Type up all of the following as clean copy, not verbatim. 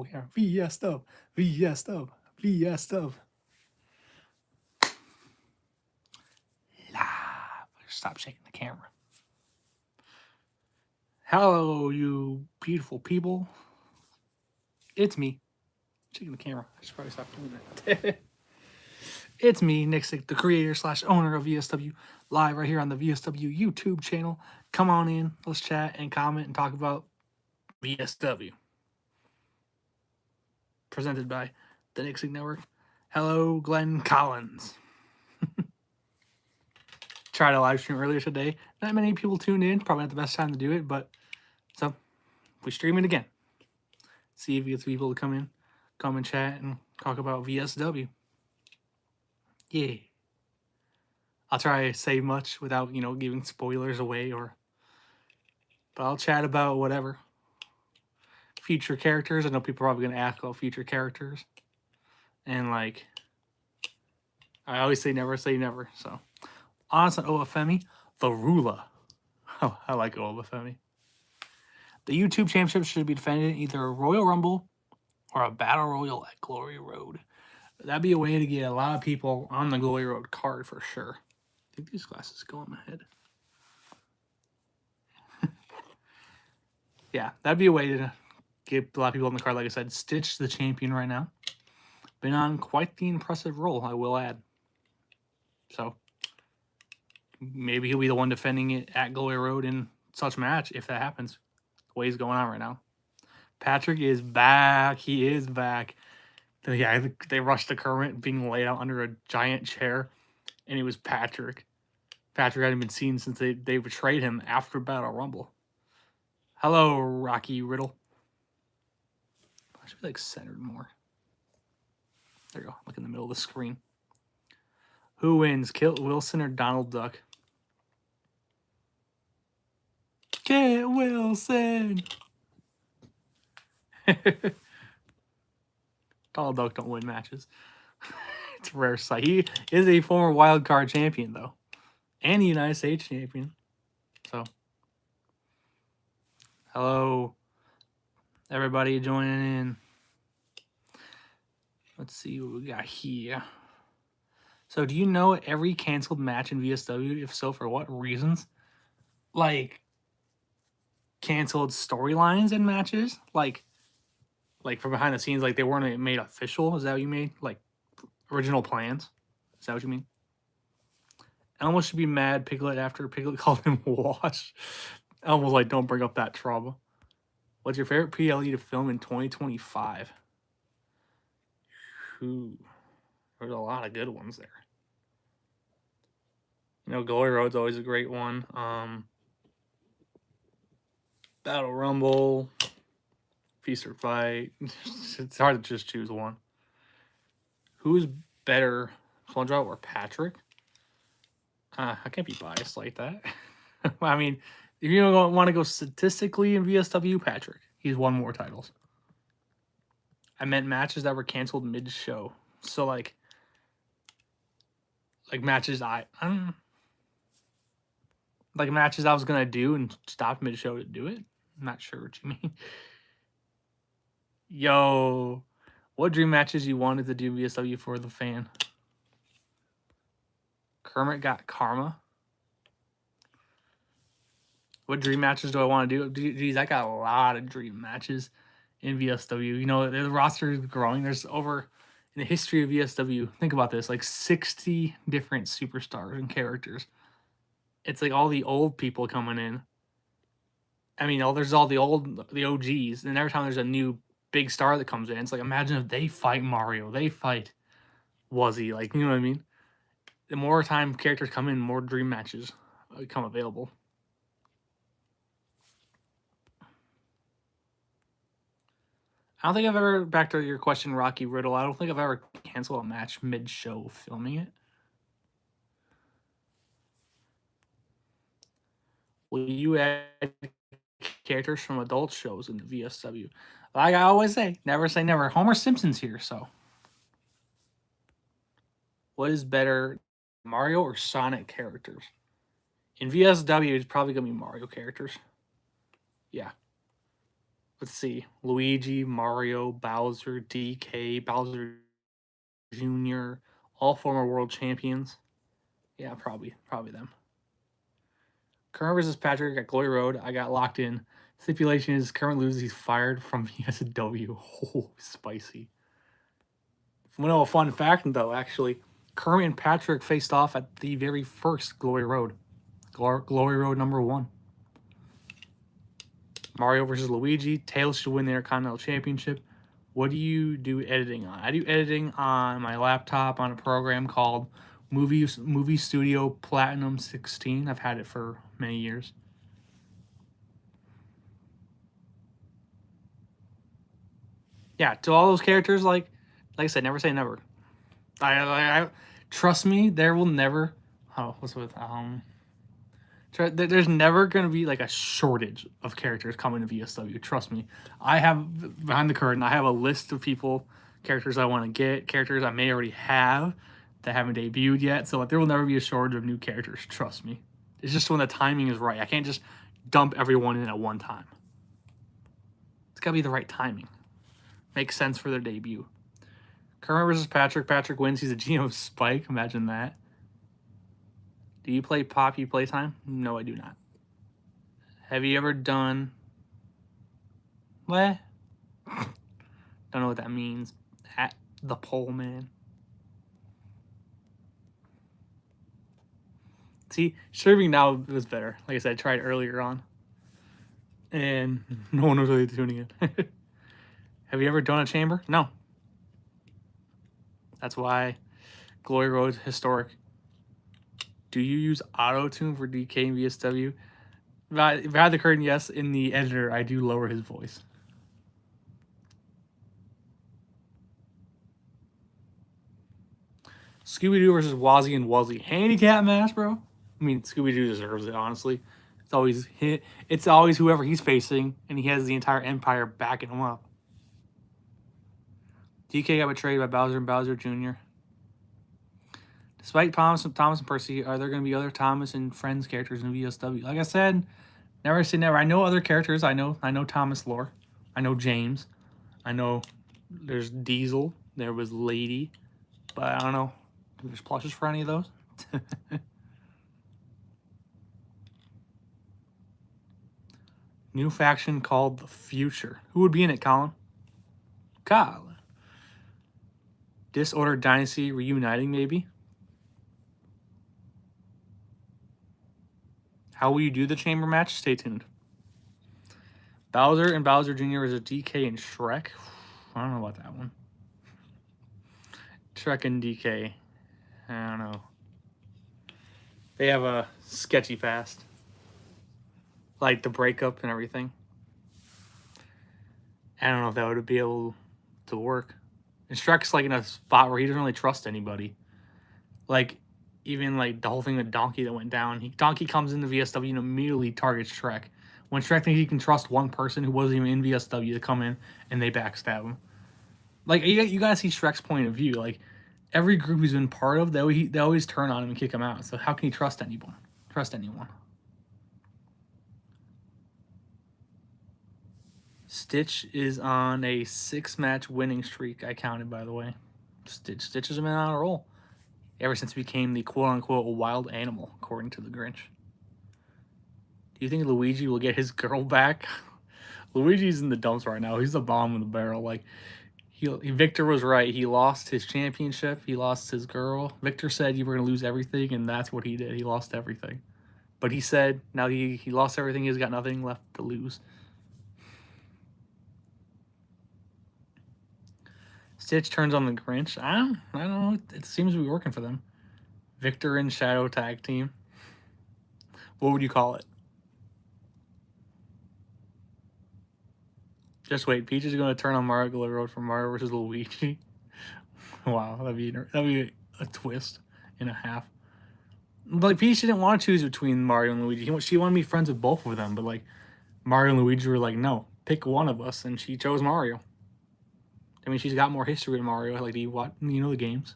camera. VSW, VSW, VSW. Live. Stop shaking the camera. Hello, you beautiful people. It's me. Shaking the camera. I should probably stop doing that. It's me, Nicsick, the creator / owner of VSW, live right here on the VSW YouTube channel. Come on in, let's chat and comment and talk about VSW. Presented by the Nicsick Network. Hello, Glenn Collins. Tried a live stream earlier today. Not many people tuned in. Probably not the best time to do it, but so we stream it again. See if we get people to come and chat and talk about VSW. Yeah. I'll try to say much without, giving spoilers away but I'll chat about whatever. Future characters. I know people are probably going to ask about future characters. And I always say never, so. Honest on Oafemi, Varula. Oh, I like Oafemi. The YouTube championship should be defended in either a Royal Rumble or a Battle Royal at Glory Road. That'd be a way to get a lot of people on the Glory Road card for sure. I think these glasses go on my head. Yeah, that'd be a way to get a lot of people on the card. Like I said, Stitch, the champion right now. Been on quite the impressive roll, I will add. So, maybe he'll be the one defending it at Glory Road in such match if that happens. The way he's going on right now. Patrick is back. He is back. Yeah, they rushed to Kermit being laid out under a giant chair, and it was Patrick. Patrick hadn't been seen since they betrayed him after Battle Rumble. Hello, Rocky Riddle. I should be centered more. There you go. Look in the middle of the screen. Who wins, Kit Wilson or Donald Duck? Kit Wilson. Donald Duck don't win matches. It's a rare sight. He is a former wild card champion, though. And a United States champion. So, hello, everybody joining in. Let's see what we got here. So, do you know every canceled match in VSW? If so, for what reasons? Canceled storylines and matches? From behind the scenes, they weren't made official? Is that what you mean? Original plans? Is that what you mean? Elmo should be mad Piglet after Piglet called him Wash. Elmo's don't bring up that trauma. What's your favorite PLE to film in 2025? There's a lot of good ones there. Glory Road's always a great one. Battle Rumble, Feast or Fight. It's hard to just choose one. Who's better, SpongeBob or Patrick? I can't be biased like that. I mean, if you want to go statistically in VSW, Patrick. He's won more titles. I meant matches that were canceled mid-show. So, matches matches I was going to do and stopped mid-show to do it. I'm not sure what you mean. Yo, what dream matches you wanted to do VSW for the fan? Kermit got Karma. What dream matches do I want to do? Geez, I got a lot of dream matches in VSW. The roster is growing. There's over, in the history of VSW, think about this, 60 different superstars and characters. It's all the old people coming in. I mean, there's all the OGs, and every time there's a new big star that comes in, it's imagine if they fight Mario, they fight Wuzzy, you know what I mean? The more time characters come in, more dream matches become available. I don't think I've ever, back to your question, Rocky Riddle, I don't think I've ever canceled a match mid-show filming it. Will you add characters from adult shows in the VSW? Like I always say never. Homer Simpson's here, so. What is better, Mario or Sonic characters? In VSW, it's probably going to be Mario characters. Yeah. Let's see. Luigi, Mario, Bowser, DK, Bowser Jr., all former world champions. Yeah, probably them. Current versus Patrick at Glory Road. I got locked in. Stipulation is current loses. He's fired from VSW. Oh, spicy. Well, a fun fact though, actually, Kermit and Patrick faced off at the very first Glory Road. Glory Road #1. Mario versus Luigi. Tails should win the Intercontinental Championship. What do you do editing on? I do editing on my laptop on a program called Movie Studio Platinum 16. I've had it for many years. Yeah, to all those characters, like I said, never say never. I trust me, there will never. Oh, what's with There's never gonna be like a shortage of characters coming to VSW. Trust me. I have behind the curtain. I have a list of characters I want to get, characters I may already have that haven't debuted yet. So like, there will never be a shortage of new characters. Trust me. It's just when the timing is right. I can't just dump everyone in at one time. It's gotta be the right timing. Makes sense for their debut. Kermit versus Patrick. Patrick wins. He's a GM of Spike. Imagine that. Do you play Poppy Playtime? No, I do not. Have you ever done... What? Don't know what that means. At the pole, man. See, streaming now was better. Like I said, I tried earlier on. And no one was really tuning in. Have you ever done a chamber? No. That's why Glory Road historic. Do you use auto-tune for DK and VSW? If I had the curtain, yes. In the editor, I do lower his voice. Scooby-Doo versus Wazzy and Wuzzy. Handicap match, bro. I mean, Scooby-Doo deserves it, honestly. It's always whoever he's facing, and he has the entire empire backing him up. DK got betrayed by Bowser and Bowser Jr. Despite Thomas and Percy, are there going to be other Thomas and Friends characters in VSW? Like I said, never say never. I know other characters. I know Thomas lore. I know James. I know there's Diesel. There was Lady. But I don't know if there's plushes for any of those. New faction called the Future. Who would be in it, Colin? Colin. Disordered Dynasty reuniting, maybe? How will you do the chamber match? Stay tuned. Bowser and Bowser Jr. is a DK and Shrek. I don't know about that one. Shrek and DK. I don't know. They have a sketchy past. Like the breakup and everything. I don't know if that would be able to work. And Shrek's like in a spot where he doesn't really trust anybody. Like, even like the whole thing with Donkey that went down. Donkey comes into VSW and immediately targets Shrek. When Shrek thinks he can trust one person who wasn't even in VSW to come in and they backstab him. Like, you gotta see Shrek's point of view. Like, every group he's been part of, they always turn on him and kick him out. So how can he trust anyone? Stitch is on a 6-match winning streak. I counted, by the way. Stitch has been on a roll ever since he became the quote-unquote wild animal, according to the Grinch. Do you think Luigi will get his girl back? Luigi's in the dumps right now. He's the bomb in the barrel. Like, Victor was right. He lost his championship. He lost his girl. Victor said you were going to lose everything, and that's what he did. He lost everything. But he said now he lost everything. He's got nothing left to lose. Stitch turns on the Grinch. I don't know. It seems to be working for them. Victor and Shadow tag team. What would you call it? Just wait. Peach is going to turn on Mario Glory Road for Mario versus Luigi. Wow, that'd be a twist and a half. But Peach didn't want to choose between Mario and Luigi. She wanted to be friends with both of them, but like Mario and Luigi were like, no, pick one of us, and she chose Mario. I mean, she's got more history with Mario. Like, do you know the games?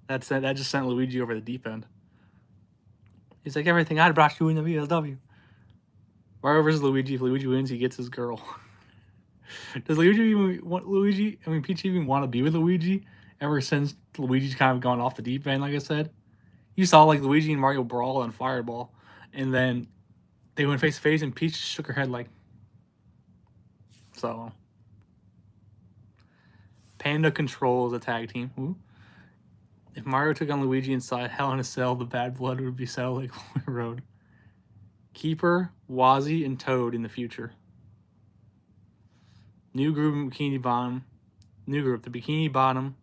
That just sent Luigi over the deep end. He's like, everything I brought you in the VSW. Mario versus Luigi. If Luigi wins, he gets his girl. Does Luigi even want Luigi? I mean, Peach even want to be with Luigi ever since Luigi's kind of gone off the deep end, like I said? You saw like Luigi and Mario brawl on Fireball, and then they went face to face, and Peach shook her head like, so. Panda controls a tag team. Ooh. If Mario took on Luigi inside Hell in a Cell, the bad blood would be settled like Glory Road. Keeper, Wazzy, and Toad in the future. New group, Bikini Bottom. New group, the Bikini Bottom.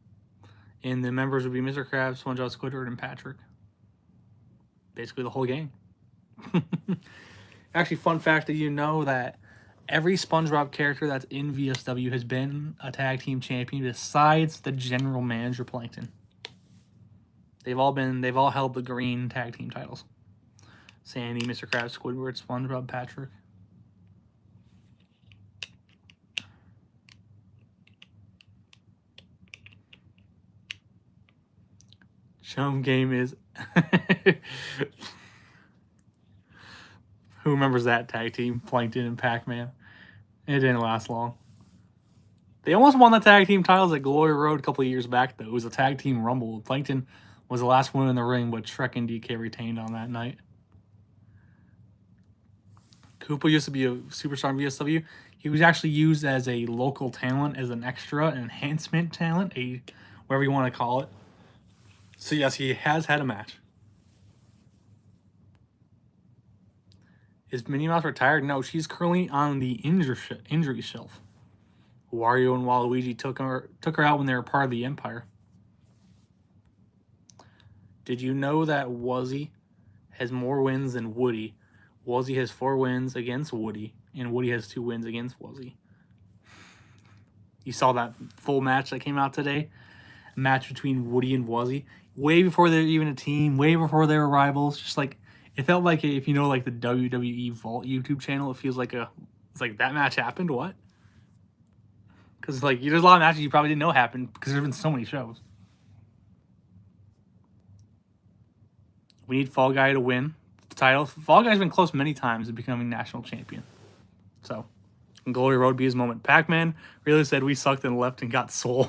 And the members would be Mr. Krabs, SpongeBob, Squidward, and Patrick. Basically the whole gang. Actually, fun fact, did you know that every SpongeBob character that's in VSW has been a tag team champion besides the general manager Plankton? They've all held the green tag team titles. Sandy, Mr. Krabs, Squidward, SpongeBob, Patrick. Chum game is who remembers that tag team? Plankton and Pac-Man. It didn't last long. They almost won the tag team titles at Glory Road a couple of years back, though. It was a tag team rumble. Plankton was the last one in the ring, but Shrek and DK retained on that night. Koopa used to be a superstar in VSW. He was actually used as a local talent, as an extra, an enhancement talent, whatever you want to call it. So yes, he has had a match. Is Minnie Mouse retired? No, she's currently on the injury shelf. Wario and Waluigi took her out when they were part of the Empire. Did you know that Wuzzy has more wins than Woody? Wuzzy has 4 wins against Woody, and Woody has 2 wins against Wuzzy. You saw that full match that came out today? A match between Woody and Wuzzy. Way before they're even a team, way before they were rivals. Just like, it felt like, if you know, like the WWE Vault YouTube channel, it feels like it's like that match happened, what? Because like there's a lot of matches you probably didn't know happened because there's been so many shows. We need Fall Guy to win the title. Fall Guy's been close many times to becoming national champion. So, Glory Road be his moment. Pac-Man really said we sucked and left and got soul.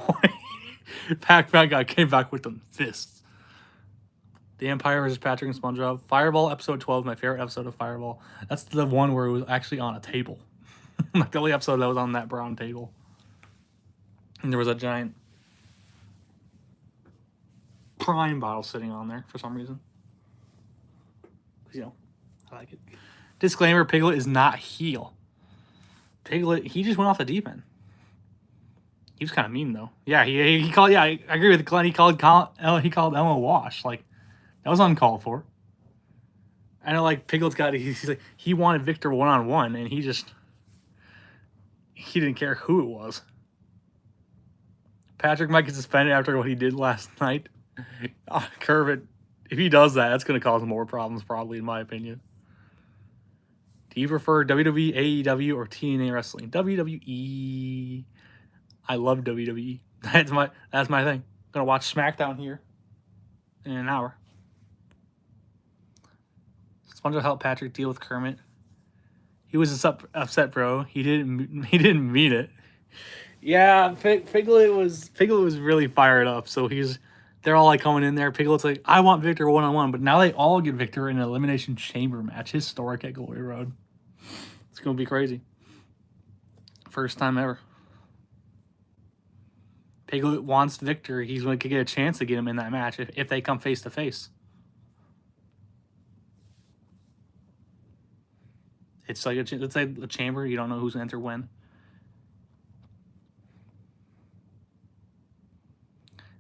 Pac-Man came back with them fists. The Empire versus Patrick and SpongeBob. Fireball episode 12, my favorite episode of Fireball. That's the one where it was actually on a table. Like the only episode that was on that brown table. And there was a giant Prime bottle sitting on there for some reason. You know, I like it. Disclaimer, Piglet is not heel. Piglet, he just went off the deep end. He was kind of mean, though. Yeah, he called, yeah, I agree with Glenn. He called Emma Wash. Like, that was uncalled for. I know, like, Piglet's got, he's like, he wanted Victor one-on-one, and he didn't care who it was. Patrick might get suspended after what he did last night. Kermit, if he does that, that's going to cause more problems, probably, in my opinion. Do you prefer WWE, AEW, or TNA wrestling? WWE. I love WWE. That's my thing. I'm going to watch SmackDown here in an hour. SpongeBob helped Patrick deal with Kermit. He was upset, bro. He didn't mean it. Yeah, Piglet was really fired up. So they're all like coming in there. Piglet's like, I want Victor one-on-one, but now they all get Victor in an elimination chamber match, historic at Glory Road. It's gonna be crazy. First time ever. Piglet wants Victor. He's going to get a chance to get him in that match if they come face to face. It's like a chamber. You don't know who's going to enter when.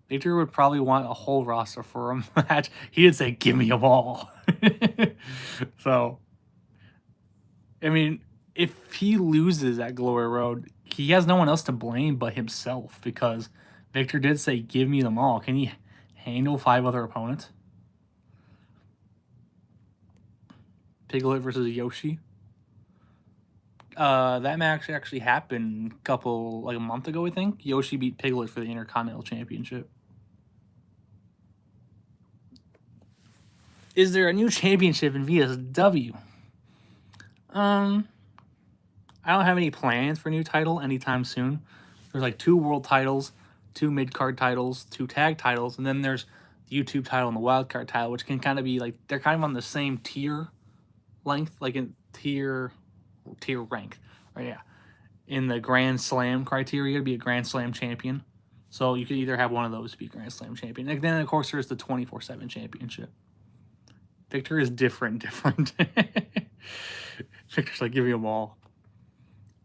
Victor would probably want a whole roster for a match. He did say, give me a ball. So, I mean, if he loses at Glory Road, he has no one else to blame but himself, because Victor did say, give me them all. Can he handle 5 other opponents? Piglet versus Yoshi. That match actually happened a month ago, I think. Yoshi beat Piglet for the Intercontinental Championship. Is there a new championship in VSW? I don't have any plans for a new title anytime soon. There's like 2 world titles, 2 mid-card titles, 2 tag titles, and then there's the YouTube title and the wild card title, which can kind of be like, they're kind of on the same tier length, like in tier rank. Right, yeah. In the Grand Slam criteria to be a Grand Slam champion. So you could either have one of those to be Grand Slam champion. And then, of course, there's the 24/7 championship. Victor is different. Victor's like, give me them all.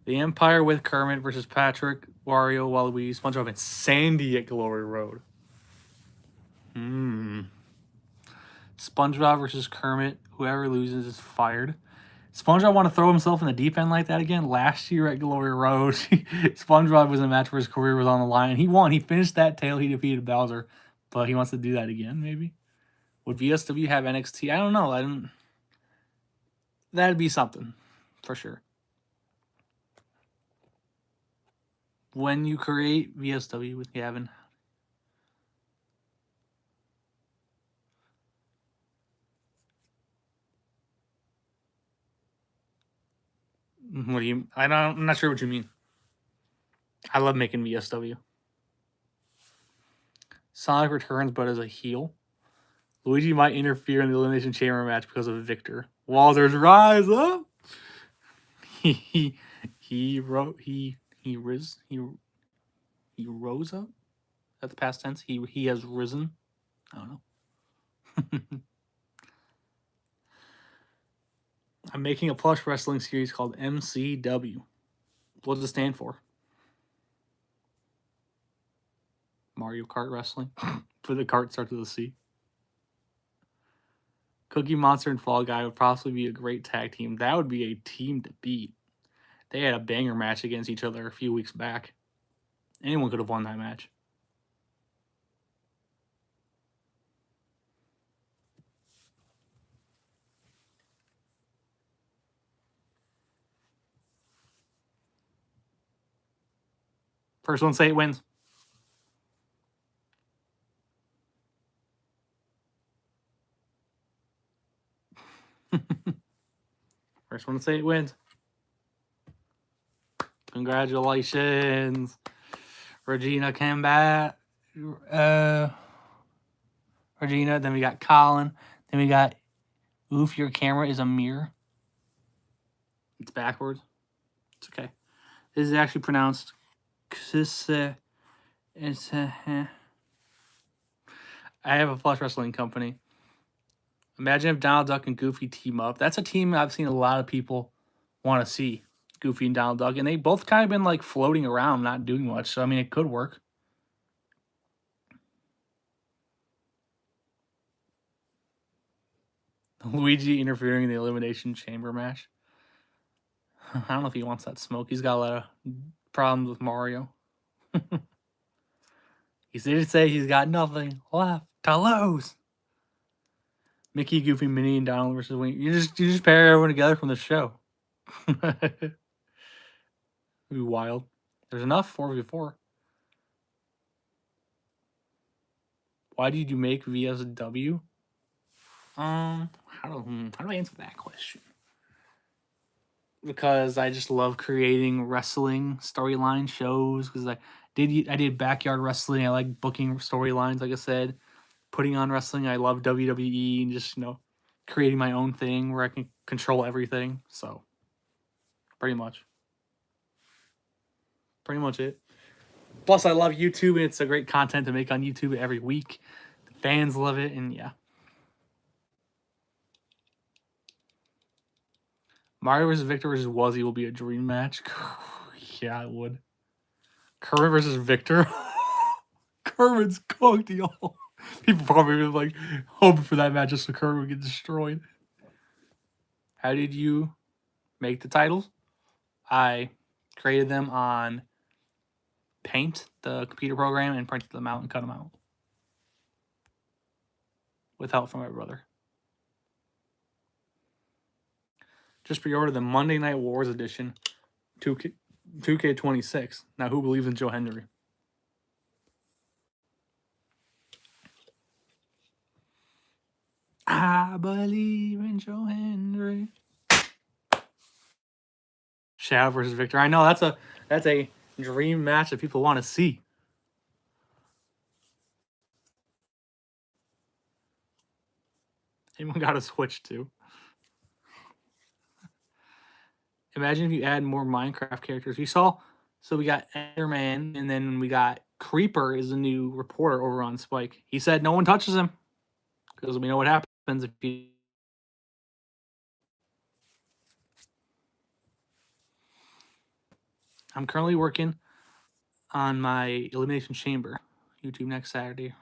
The Empire with Kermit versus Patrick, Wario, Waluigi, SpongeBob, and Sandy at Glory Road. SpongeBob versus Kermit. Whoever loses is fired. SpongeBob want to throw himself in the deep end like that again? Last year at Glory Road, SpongeBob was in a match where his career was on the line. He won. He finished that tail. He defeated Bowser, but he wants to do that again, maybe? Would VSW have NXT? I don't know. That'd be something, for sure. When you create VSW with Gavin. What do you... I'm not sure what you mean. I love making VSW. Sonic returns, but as a heel. Luigi might interfere in the Elimination Chamber match because of Victor. Walters rise up. He rose up. At the past tense, he has risen. I don't know. I'm making a plush wrestling series called MCW. What does it stand for? Mario Kart wrestling. For the cart starts with a C. Cookie Monster and Fall Guy would possibly be a great tag team. That would be a team to beat. They had a banger match against each other a few weeks back. Anyone could have won that match. First one to say it wins. First one to say it wins. Congratulations. Regina came back. Regina. Then we got Colin. Then we got Oof, your camera is a mirror. It's backwards. It's okay. This is actually pronounced I have a Flush Wrestling company. Imagine if Donald Duck and Goofy team up. That's a team I've seen a lot of people want to see. Goofy and Donald Duck. And they both kind of been like floating around, not doing much. So, I mean, it could work. Luigi interfering in the Elimination Chamber match. I don't know if he wants that smoke. He's got a lot of problems with Mario. He did say he's got nothing left to lose. Mickey, Goofy, Minnie, and Donald versus Wayne. You just pair everyone together from the show. It'd be wild. There's enough 4v4. Why did you make VSW? How do I answer that question? Because I just love creating wrestling storyline shows. Because I did backyard wrestling. I like booking storylines. Like I said, putting on wrestling. I love WWE and just creating my own thing where I can control everything. So pretty much it. Plus, I love YouTube and it's a great content to make on YouTube every week. The fans love it, and yeah. Mario vs. Victor vs. Wuzzy will be a dream match. Yeah, it would. Kermit versus Victor. Kermit's cooked, y'all. People probably were like hoping for that match just so Kermit would get destroyed. How did you make the titles? I created them on Paint, the computer program, and printed them out and cut them out. With help from my brother. Just pre-order the Monday Night Wars edition, 2K26. Now, who believes in Joe Hendry? I believe in Joe Hendry. Shadow versus Victor. I know that's a dream match that people want to see. Anyone got a Switch too? Imagine if you add more Minecraft characters. We saw, so we got Enderman, and then we got Creeper is a new reporter over on Spike. He said no one touches him because we know what happens if you. I'm currently working on my Elimination Chamber YouTube next Saturday.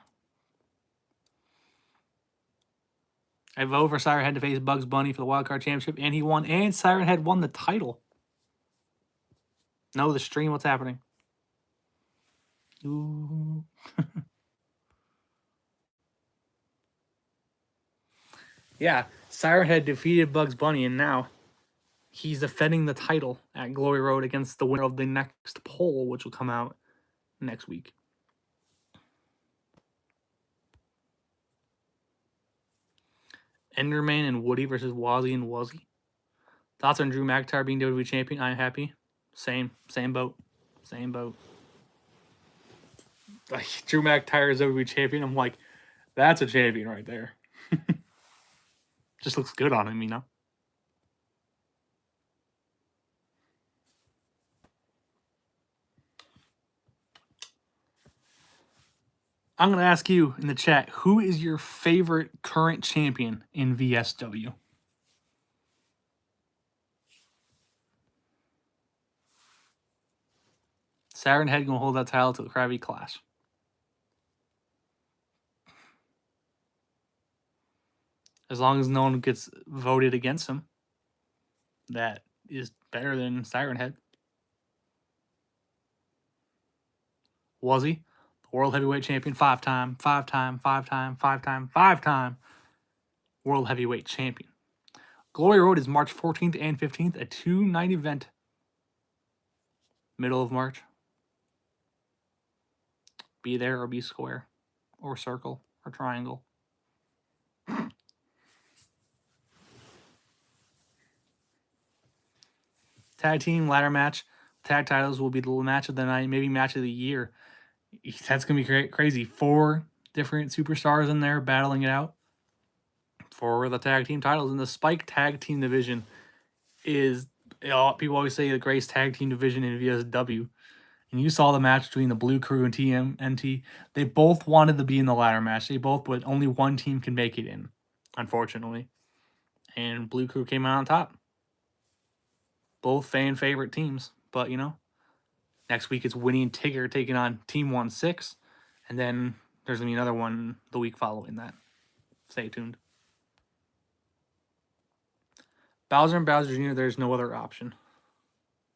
I vote for Siren Head to face Bugs Bunny for the Wildcard Championship, and he won, and Siren Head won the title. No, the stream, what's happening? Ooh. Yeah, Siren Head defeated Bugs Bunny, and now he's defending the title at Glory Road against the winner of the next poll, which will come out next week. Enderman and Woody versus Wazzy and Wuzzy. Thoughts on Drew McIntyre being WWE champion? I'm happy. Same boat. Same boat. Like, Drew McIntyre is WWE champion. I'm like, that's a champion right there. Just looks good on him, you know? I'm going to ask you in the chat, who is your favorite current champion in VSW? Siren Head going to hold that title to the Krabby Clash. As long as no one gets voted against him, that is better than Siren Head. Wuzzy, the World Heavyweight Champion, five-time World Heavyweight Champion. Glory Road is March 14th and 15th, a 2-night event. Middle of March. Be there or be square, or circle, or triangle. Tag team ladder match. Tag titles will be the match of the night, maybe match of the year. That's going to be crazy. 4 different superstars in there battling it out for the tag team titles. And the Spike tag team division is, people always say, the greatest tag team division in VSW. And you saw the match between the Blue Crew and TMNT. They both wanted to be in the ladder match. But only one team can make it in, unfortunately. And Blue Crew came out on top. Both fan favorite teams. But, next week it's Winnie and Tigger taking on Team 1-6. And then there's going to be another one the week following that. Stay tuned. Bowser and Bowser Jr., there's no other option.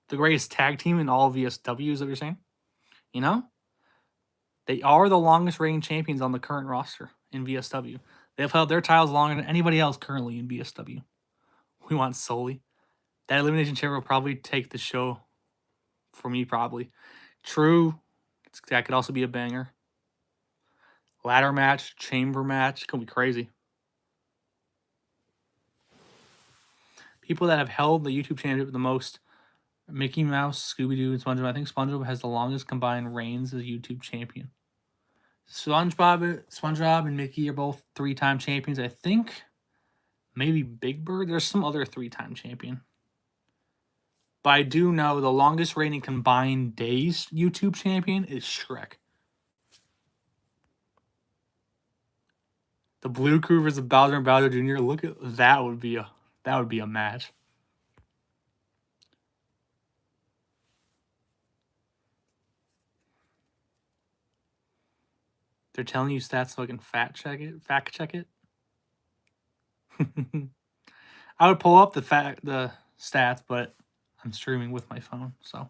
The greatest tag team in all of VSW is what you're saying? They are the longest reigning champions on the current roster in VSW. They've held their titles longer than anybody else currently in VSW. We want Sully. That Elimination Chamber will probably take the show for me, probably. True. That could also be a banger. Ladder match, chamber match. It's going to be crazy. People that have held the YouTube championship the most: Mickey Mouse, Scooby-Doo, and SpongeBob. I think SpongeBob has the longest combined reigns as a YouTube champion. SpongeBob and Mickey are both 3-time champions. I think maybe Big Bird. There's some other 3-time champion. But I do know the longest reigning combined days YouTube champion is Shrek. The Blue Crew versus Bowser and Bowser Jr. Look at that would be a match. They're telling you stats so I can fact check it. I would pull up the stats, but I'm streaming with my phone, so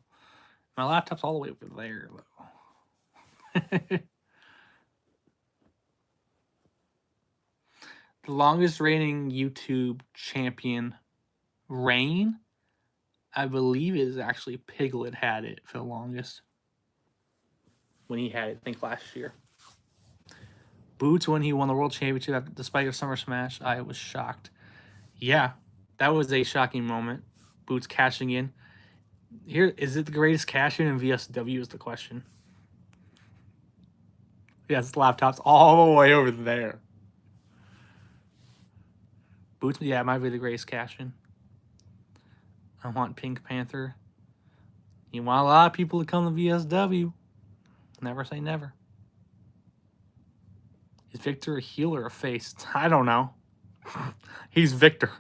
my laptop's all the way over there. The longest reigning YouTube champion reign, I believe, is actually Piglet had it for the longest. When he had it, I think last year. Boots, when he won the World Championship despite a Summer Smash, I was shocked. Yeah, that was a shocking moment. Boots cashing in. Here, is it the greatest cash-in VSW is the question. Yes, laptop's all the way over there. Boots, yeah, it might be the greatest cash-in. I want Pink Panther. You want a lot of people to come to VSW. Never say never. Is Victor a heel or a face? I don't know. He's Victor.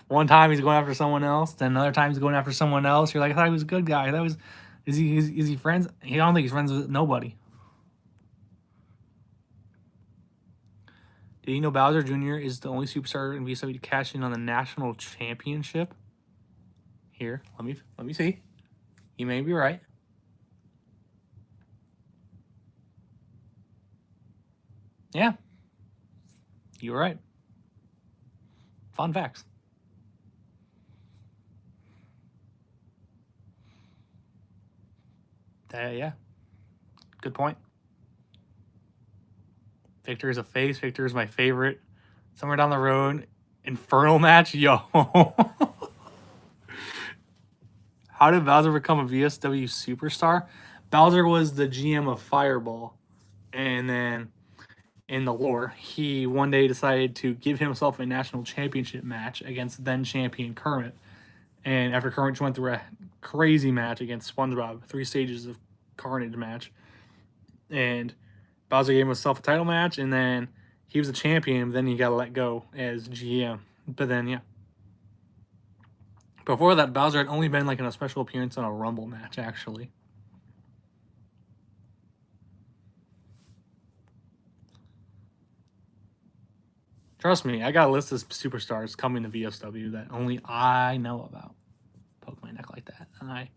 One time he's going after someone else, then another time he's going after someone else. You're like, I thought he was a good guy. Is he friends? I don't think he's friends with nobody. Did you know Bowser Jr. is the only superstar in VSW to cash in on the national championship? Here, let me see. You may be right. Yeah, you were right. Fun facts. Yeah, good point. Victor is a face. Victor is my favorite. Somewhere down the road, Infernal match, yo. How did Bowser become a VSW superstar? Bowser was the GM of Fireball, and then in the lore, he one day decided to give himself a national championship match against then champion Kermit. And after Kermit went through a crazy match against SpongeBob, 3 stages of carnage match, and Bowser gave himself a title match, and then he was a champion. Then he got let go as GM. But then, yeah. Before that, Bowser had only been like in a special appearance on a Rumble match, actually. Trust me, I got a list of superstars coming to VSW that only I know about. Poke my neck like that. And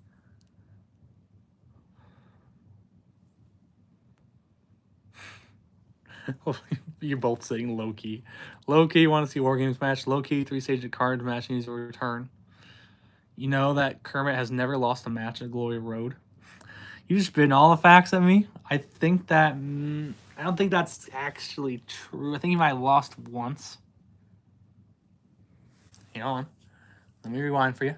you're both saying low-key. Low-key, want to see War Games match. Low-key, 3-stage card match needs to return. You know that Kermit has never lost a match at Glory Road? You just spin all the facts at me? I think that... I don't think that's actually true. I think he might have lost once. Hang on. Let me rewind for you.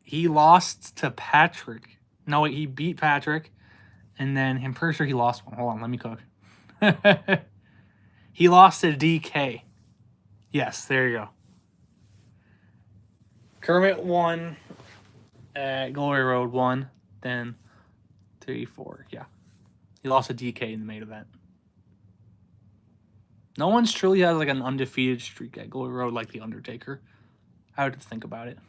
He lost to Patrick. No, wait, he beat Patrick. And then I'm pretty sure he lost one. Hold on, let me cook. He lost to DK. Yes, there you go. Kermit won at Glory Road 1, then 3, 4. Yeah. He lost to DK in the main event. No one's truly has like an undefeated streak at Glory Road like The Undertaker. I would think about it.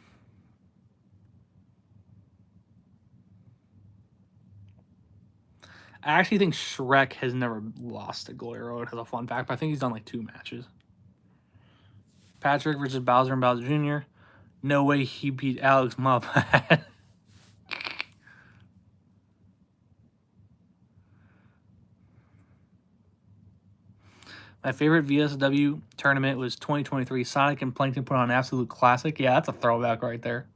I actually think Shrek has never lost at Glory Road as a fun fact, but I think he's done like 2 matches. Patrick versus Bowser and Bowser Jr. No way he beat Alex Muppet. My favorite VSW tournament was 2023. Sonic and Plankton put on an absolute classic. Yeah, that's a throwback right there.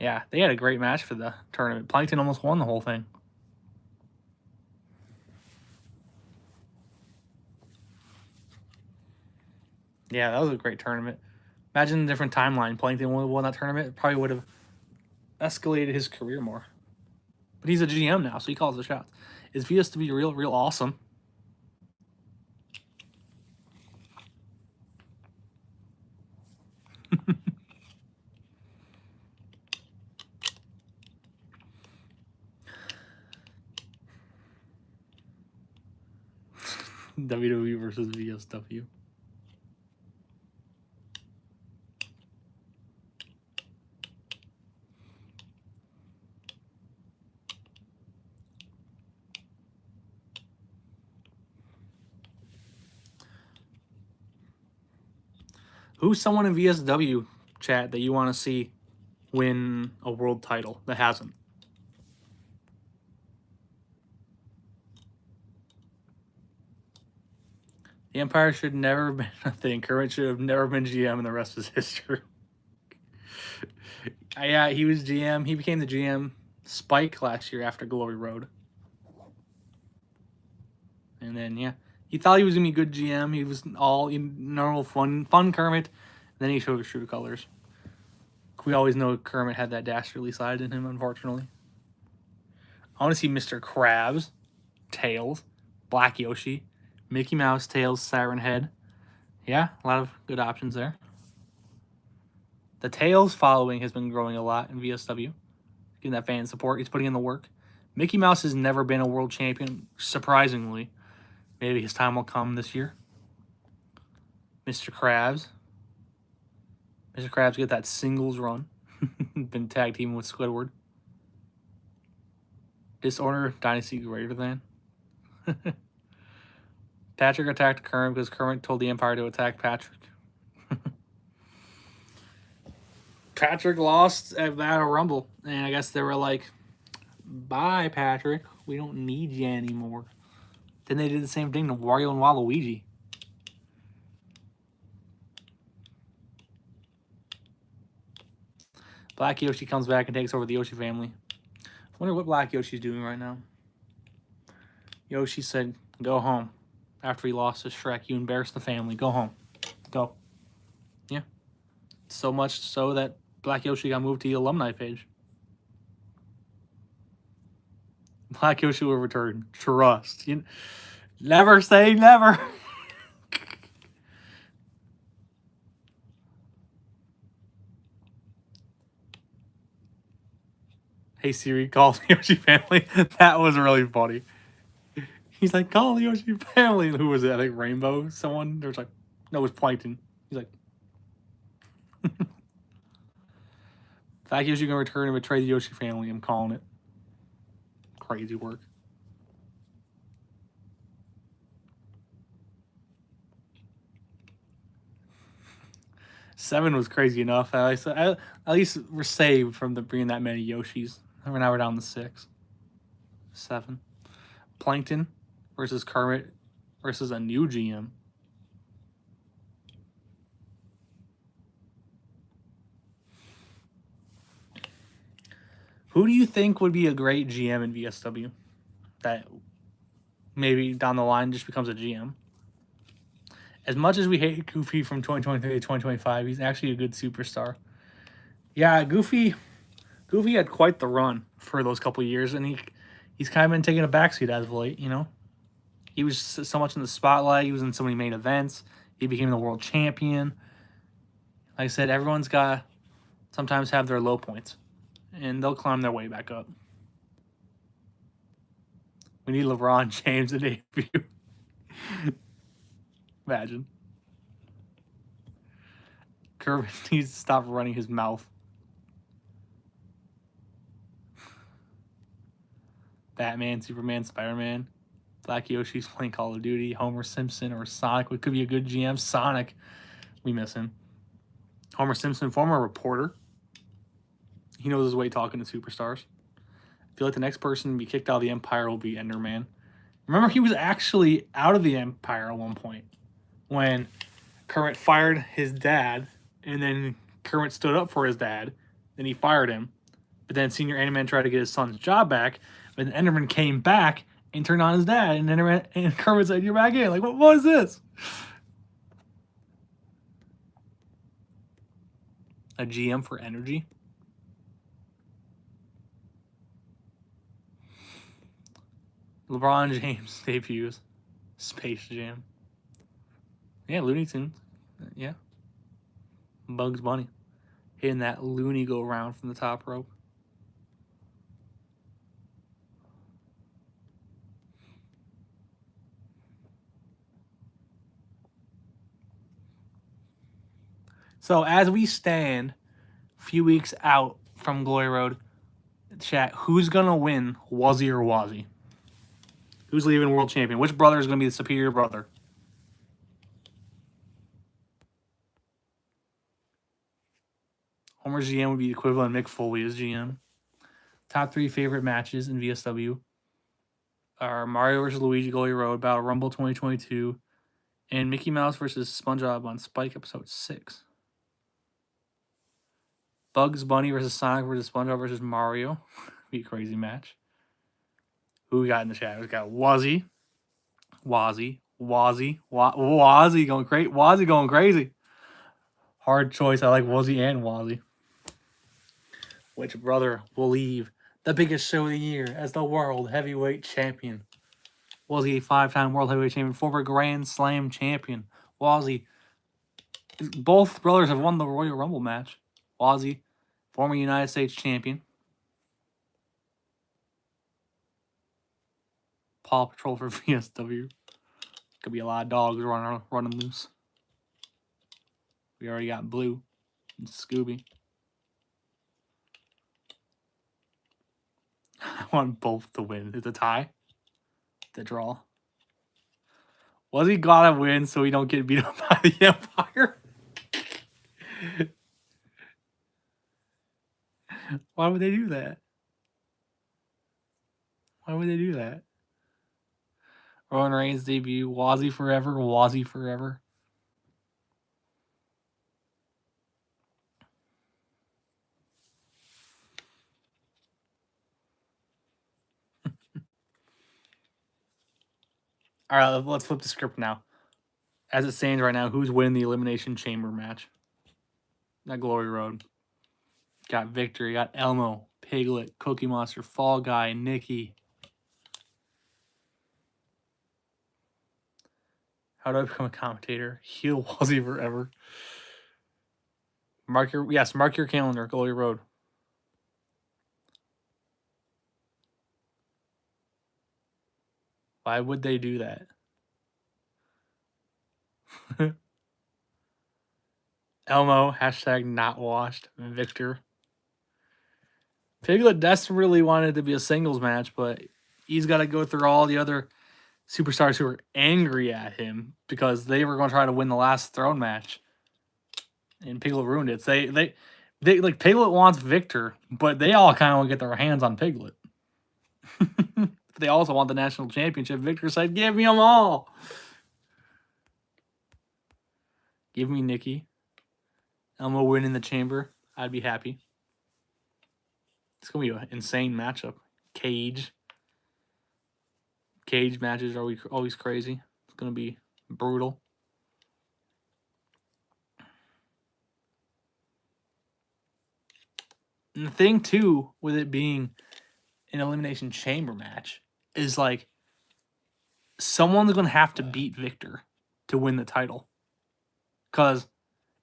Yeah, they had a great match for the tournament. Plankton almost won the whole thing. Yeah, that was a great tournament. Imagine a different timeline. Plankton would have won that tournament. It probably would have escalated his career more. But he's a GM now, so he calls the shots. Is VSW real awesome? WWE versus VSW. Who's someone in VSW chat that you want to see win a world title that hasn't? The Empire should never have been a thing. Kermit should have never been GM, and the rest is history. Yeah, he was GM. He became the GM Spike last year after Glory Road. And then, yeah, he thought he was going to be a good GM. He was all normal, fun Kermit. And then he showed his true colors. We always know Kermit had that dastardly side in him, unfortunately. I want to see Mr. Krabs, Tails, Black Yoshi, Mickey Mouse, Tails, Siren Head. Yeah, a lot of good options there. The Tails following has been growing a lot in VSW. Getting that fan support. He's putting in the work. Mickey Mouse has never been a world champion, surprisingly. Maybe his time will come this year. Mr. Krabs. Mr. Krabs get that singles run. Been tag teaming with Squidward. Disorder, Dynasty greater than. Patrick attacked Kermit because Kermit told the Empire to attack Patrick. Patrick lost at Battle Rumble, and I guess they were like, bye, Patrick. We don't need you anymore. Then they did the same thing to Wario and Waluigi. Black Yoshi comes back and takes over the Yoshi family. I wonder what Black Yoshi's doing right now. Yoshi said, go home. After he lost to Shrek, you embarrassed the family. Go home. Go. Yeah. So much so that Black Yoshi got moved to the alumni page. Black Yoshi will return. Trust. You never say never. Hey Siri, call the Yoshi family. That was really funny. He's like, call the Yoshi family. Who was it? I think Rainbow. Someone. There was like, no, it was Plankton. He's like, Black Yoshi gonna return and betray the Yoshi family. I'm calling it. Crazy work. Seven was crazy enough. At least we're saved from bringing that many Yoshis. Now we're down to 6. 7. Plankton versus Kermit versus a new GM. Who do you think would be a great GM in VSW that maybe down the line just becomes a GM? As much as we hate Goofy from 2023 to 2025, he's actually a good superstar. Yeah, Goofy had quite the run for those couple of years, and he's kind of been taking a backseat as of late, you know? He was so much in the spotlight. He was in so many main events. He became the world champion. Like I said, everyone's got sometimes have their low points, and they'll climb their way back up. We need LeBron James to debut. Imagine. Kermit needs to stop running his mouth. Batman, Superman, Spider-Man. Black Yoshi's playing Call of Duty. Homer Simpson or Sonic. What could be a good GM? Sonic. We miss him. Homer Simpson, former reporter. He knows his way talking to superstars. I feel like the next person to be kicked out of the Empire will be Enderman. Remember, he was actually out of the Empire at one point when Kermit fired his dad, and then Kermit stood up for his dad, then he fired him. But then Senior Enderman tried to get his son's job back, but then Enderman came back and turned on his dad, and Kermit said, "You're back in." Like, what is this? A GM for energy? LeBron James debuts. Space Jam. Yeah, Looney Tunes. Yeah. Bugs Bunny. Hitting that loony go around from the top rope. So as we stand a few weeks out from Glory Road, chat, who's going to win, Wuzzy or Wazzy? Who's leaving world champion? Which brother is going to be the superior brother? Homer's GM would be equivalent to Mick Foley as GM. Top 3 favorite matches in VSW are Mario vs. Luigi Glory Road, Battle Rumble 2022, and Mickey Mouse vs. SpongeBob on Spike Episode 6. Bugs Bunny versus Sonic versus SpongeBob versus Mario. Be a crazy match. Who we got in the chat? We got Wazzy going crazy. Wazzy going crazy. Hard choice. I like Wazzy and Wazzy. Which brother will leave the biggest show of the year as the world heavyweight champion? Was he a 5-time world heavyweight champion, former Grand Slam champion? Was he? Both brothers have won the Royal Rumble match. Was he? Former United States champion. Paw Patrol for VSW. Could be a lot of dogs running loose. We already got Blue and Scooby. I want both to win. It's a tie. The draw. Was he gotta win so we don't get beat up by the Empire? Why would they do that? Why would they do that? Roman Reigns debut. Was he forever? Was he forever? All right, let's flip the script now. As it stands right now, who's winning the Elimination Chamber match? That Glory Road. Got Victor, got Elmo, Piglet, Cookie Monster, Fall Guy, Nikki. How do I become a commentator? Heel Wazzy forever. Mark your calendar, Glory Road. Why would they do that? Elmo, hashtag not washed. Victor. Piglet desperately wanted it to be a singles match, but he's got to go through all the other superstars who are angry at him because they were going to try to win the last throne match, and Piglet ruined it. They like Piglet wants Victor, but they all kind of want to get their hands on Piglet. They also want the national championship. Victor said, "Give me them all. Give me Nikki. Elmo win in the chamber. I'd be happy." It's gonna be an insane matchup. Cage matches are always crazy. It's gonna be brutal. And the thing too with it being an Elimination Chamber match is like someone's gonna have to beat Victor to win the title, cause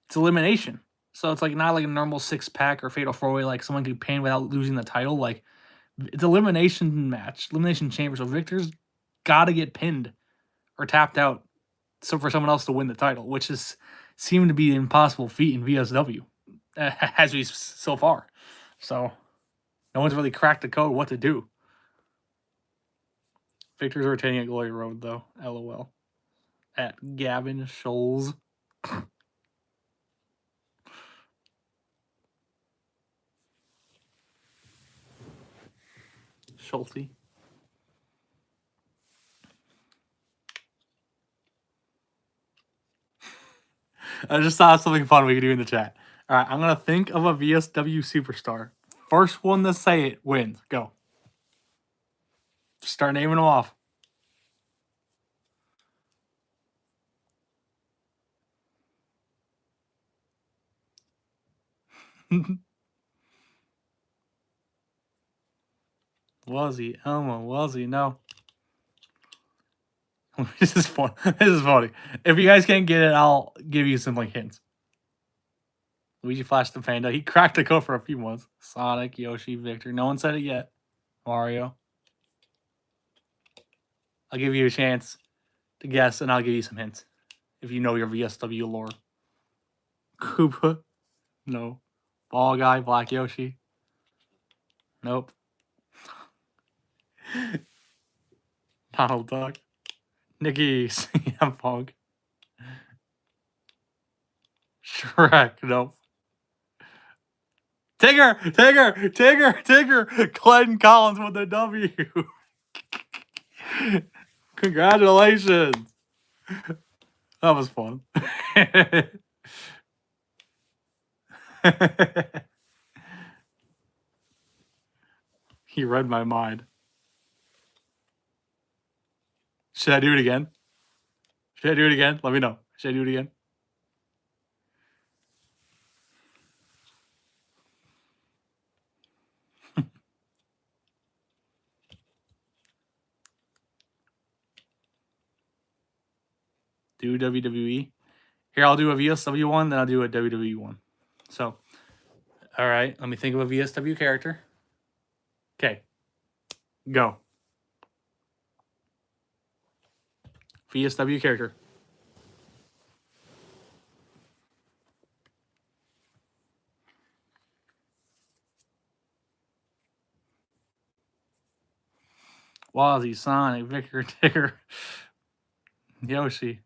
it's elimination. So it's like not like a normal 6-pack or fatal 4-way like someone could pin without losing the title. Like it's elimination match, Elimination Chamber. So Victor's got to get pinned or tapped out, so for someone else to win the title, which is seemed to be an impossible feat in VSW as we so far. So no one's really cracked the code what to do. Victor's retaining at Glory Road though. LOL. At Gavin Scholes. Schulte. I just thought of something fun we could do in the chat. All right, I'm going to think of a VSW superstar. First one to say it wins. Go. Just start naming them off. Was he? Elmo. Was he? No. This is fun. This is funny. If you guys can't get it, I'll give you some like hints. Luigi Flash the Panda. He cracked the code for a few months. Sonic, Yoshi, Victor. No one said it yet. Mario. I'll give you a chance to guess, and I'll give you some hints if you know your VSW lore. Koopa. No. Ball Guy, Black Yoshi. Nope. Donald Duck. Nikki, CM Punk. Shrek, nope. Tigger! Glenn Collins with the W. Congratulations. That was fun. He read my mind. Should I do it again? Let me know. Should I do it again? do WWE. Here, I'll do a VSW one, then I'll do a WWE one. So, all right, let me think of a VSW character. Okay, go. VSW character. Wazzy, Sonic, Vicar, Ticker, Yoshi.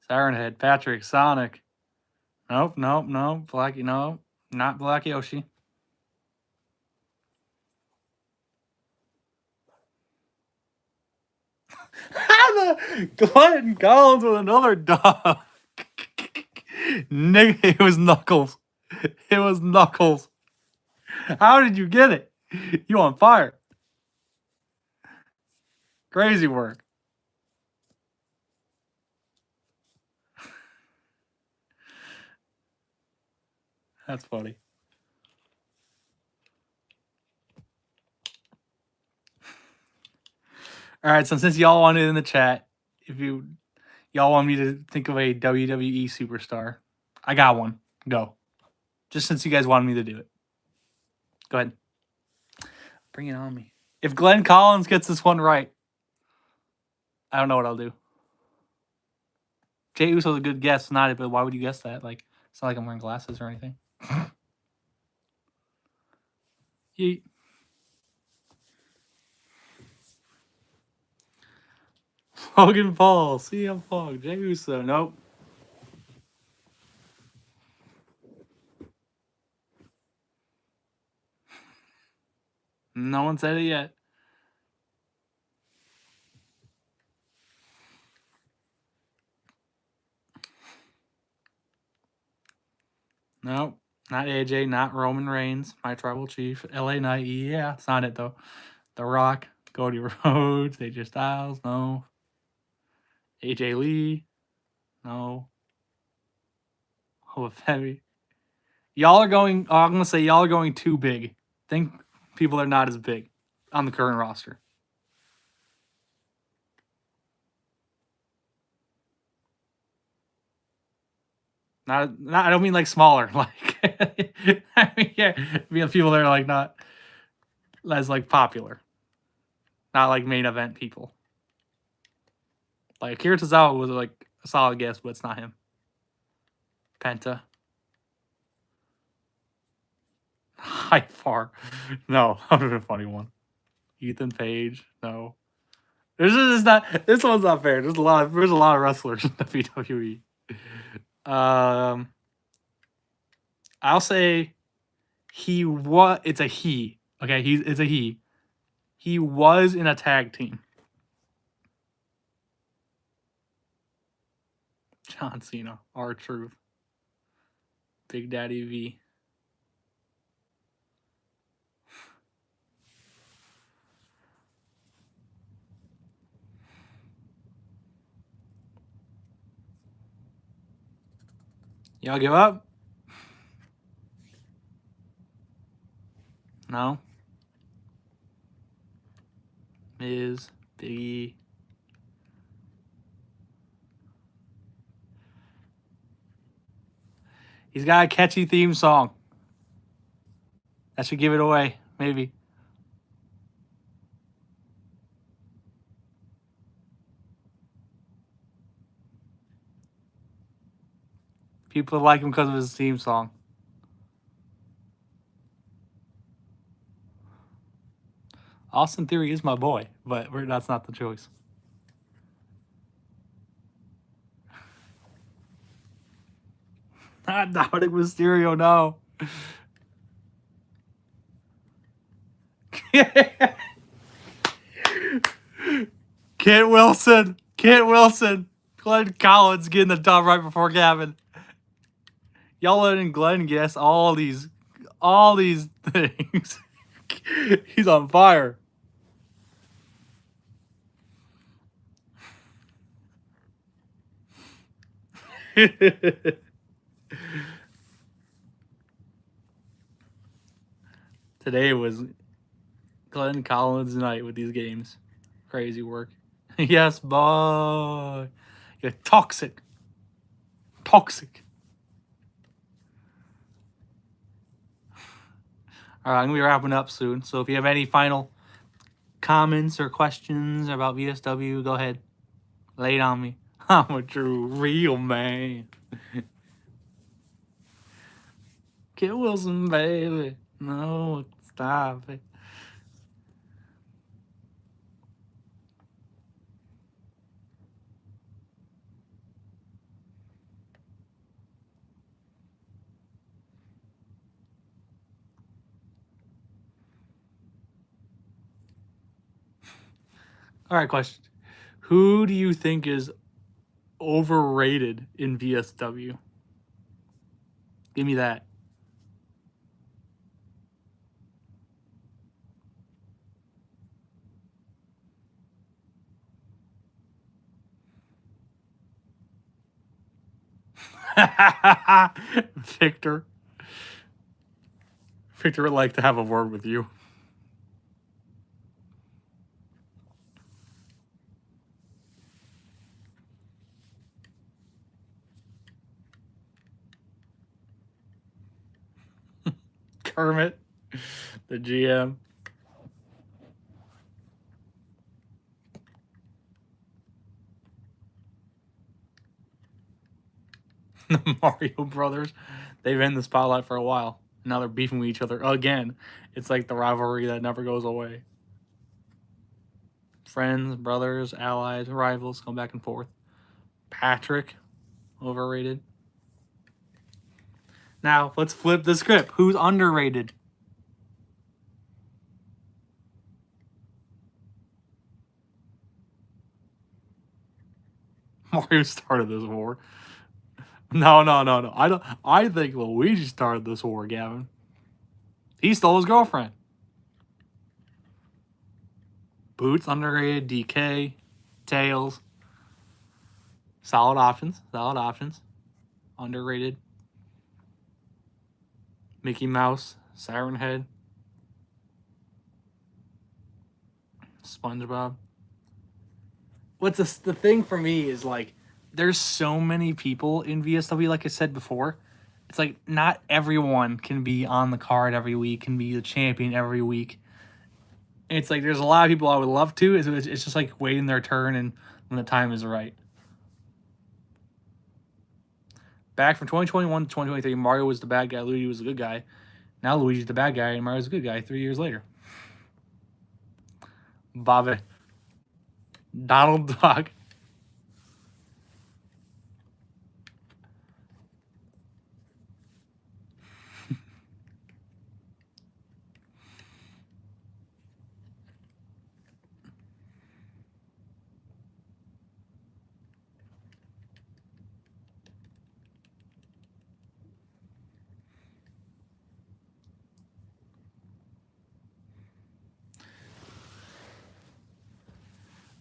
Siren Head, Patrick, Sonic. Nope, nope, nope. Blacky, no. Not Black Yoshi. Glenn Collins with another dog. It was Knuckles. It was Knuckles. How did you get it? You on fire. Crazy work. That's funny. All right, so since y'all wanted in the chat, if y'all want me to think of a WWE superstar, I got one. Go. Just since you guys wanted me to do it. Go ahead. Bring it on me. If Glenn Collins gets this one right, I don't know what I'll do. Jey Uso's a good guess, not it, but why would you guess that? Like, it's not like I'm wearing glasses or anything. Yeet. Logan Paul, CM Punk, Jey Uso. Nope. No one said it yet. Nope. Not AJ, not Roman Reigns, my tribal chief. LA Knight, yeah, it's not it though. The Rock, Cody Rhodes, AJ Styles, no. AJ Lee, no. Oh, heavy. Y'all are going, I'm going to say y'all are going too big. Think people are not as big on the current roster. Not I don't mean like smaller. Like, I mean, yeah, people that are like not as like popular. Not like main event people. Like Akira Tozawa was like a solid guess, but it's not him. Penta. High far. No, that would have been a funny one. Ethan Page. No. This is not. This one's not fair. There's a lot of wrestlers in WWE. I'll say he was. It's a he. Okay, it's a he. He was in a tag team. John Cena, R-Truth, Big Daddy V. Y'all give up? No. Miz, Biggie. He's got a catchy theme song. That should give it away, maybe. People like him because of his theme song. Austin Theory is my boy, but that's not the choice. Not Dominic Mysterio, no. Kent Wilson. Glenn Collins getting the dub right before Gavin. Y'all letting Glenn guess all these things. He's on fire. Today was Glenn Collins night with these games. Crazy work. Yes, boy. You're toxic. Toxic. All right, I'm going to be wrapping up soon. So if you have any final comments or questions about VSW, go ahead. Lay it on me. I'm a true real man. Kid Wilson, baby. No, stop it. All right, question. Who do you think is overrated in VSW? Give me that. Victor. Victor would like to have a word with you. Kermit, the GM. The Mario Brothers. They've been in the spotlight for a while. Now they're beefing with each other again. It's like the rivalry that never goes away. Friends, brothers, allies, rivals come back and forth. Patrick, overrated. Now, let's flip the script. Who's underrated? Mario started this war. No. I think Luigi started this war, Gavin. He stole his girlfriend. Boots, underrated. DK, Tails. Solid options. Underrated. Mickey Mouse, Siren Head. SpongeBob. What's the thing for me is like there's so many people in VSW, like I said before. It's like not everyone can be on the card every week, can be the champion every week. And it's like there's a lot of people I would love to. It's just like waiting their turn and when the time is right. Back from 2021 to 2023, Mario was the bad guy, Luigi was the good guy. Now Luigi's the bad guy and Mario's the good guy 3 years later. Bobby. Donald Duck.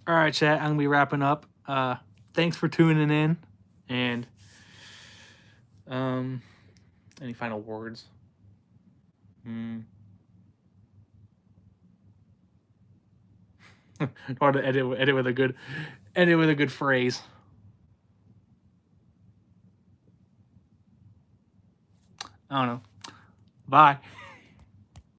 All right, chat. I'm gonna be wrapping up. Thanks for tuning in, and any final words? Or to edit with a good phrase. I don't know. Bye.